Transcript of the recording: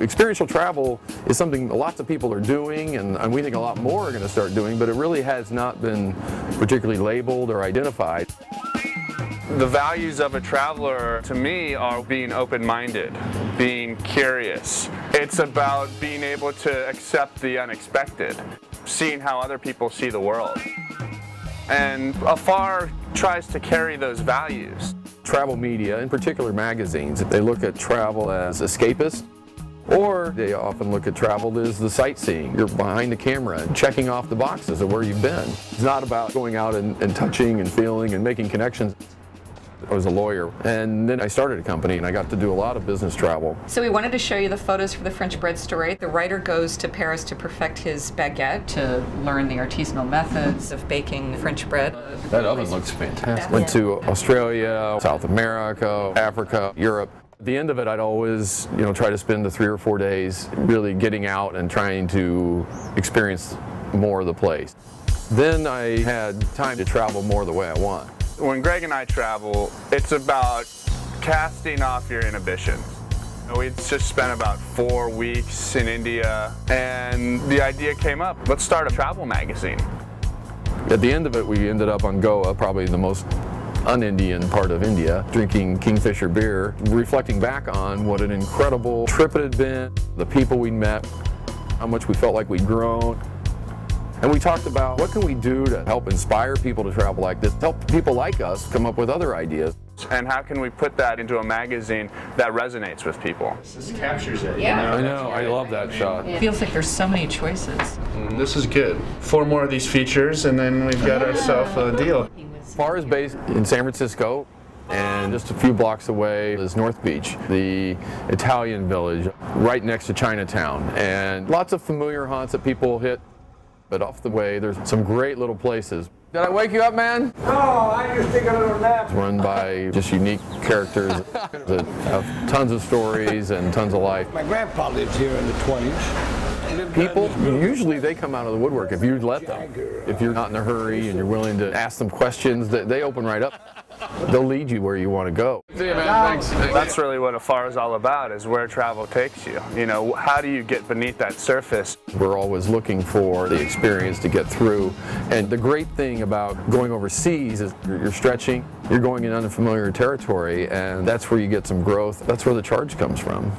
Experiential travel is something lots of people are doing, and we think a lot more are going to start doing, but it really has not been particularly labeled or identified. The values of a traveler, to me, are being open-minded, being curious. It's about being able to accept the unexpected, seeing how other people see the world. And Afar tries to carry those values. Travel media, in particular magazines, they look at travel as escapist, or they often look at travel as the sightseeing. You're behind the camera and checking off the boxes of where you've been. It's not about going out and touching and feeling and making connections. I was a lawyer, and then I started a company, and I got to do a lot of business travel. So we wanted to show you the photos for the French bread story. The writer goes to Paris to perfect his baguette, to learn the artisanal methods of baking French bread. That oven looks fantastic. Went to Australia, South America, Africa, Europe. At the end of it, I'd always, try to spend the 3 or 4 days really getting out and trying to experience more of the place. Then I had time to travel more the way I want. When Greg and I travel, it's about casting off your inhibitions. We just spent about 4 weeks in India, and the idea came up, let's start a travel magazine. At the end of it, we ended up on Goa, probably the most un-Indian part of India, drinking Kingfisher beer, reflecting back on what an incredible trip it had been, the people we met, how much we felt like we'd grown. And we talked about what can we do to help inspire people to travel like this, help people like us come up with other ideas. And how can we put that into a magazine that resonates with people? This captures it. Yeah. I know, I love that shot. It feels like there's so many choices. This is good. 4 more of these features, and then we've got ourselves a deal. Afar is based in San Francisco, and just a few blocks away is North Beach, the Italian village, right next to Chinatown. And lots of familiar haunts that people hit. But off the way, there's some great little places. Did I wake you up, man? No, I just take a little nap. It's run by just unique characters that have tons of stories and tons of life. My grandpa lived here in the 20s. People, usually they come out of the woodwork if you let them. If you're not in a hurry and you're willing to ask them questions, they open right up. They'll lead you where you want to go. See you, man. Thanks. That's really what Afar is all about, is where travel takes you. How do you get beneath that surface? We're always looking for the experience to get through. And the great thing about going overseas is you're stretching, you're going in unfamiliar territory, and that's where you get some growth. That's where the charge comes from.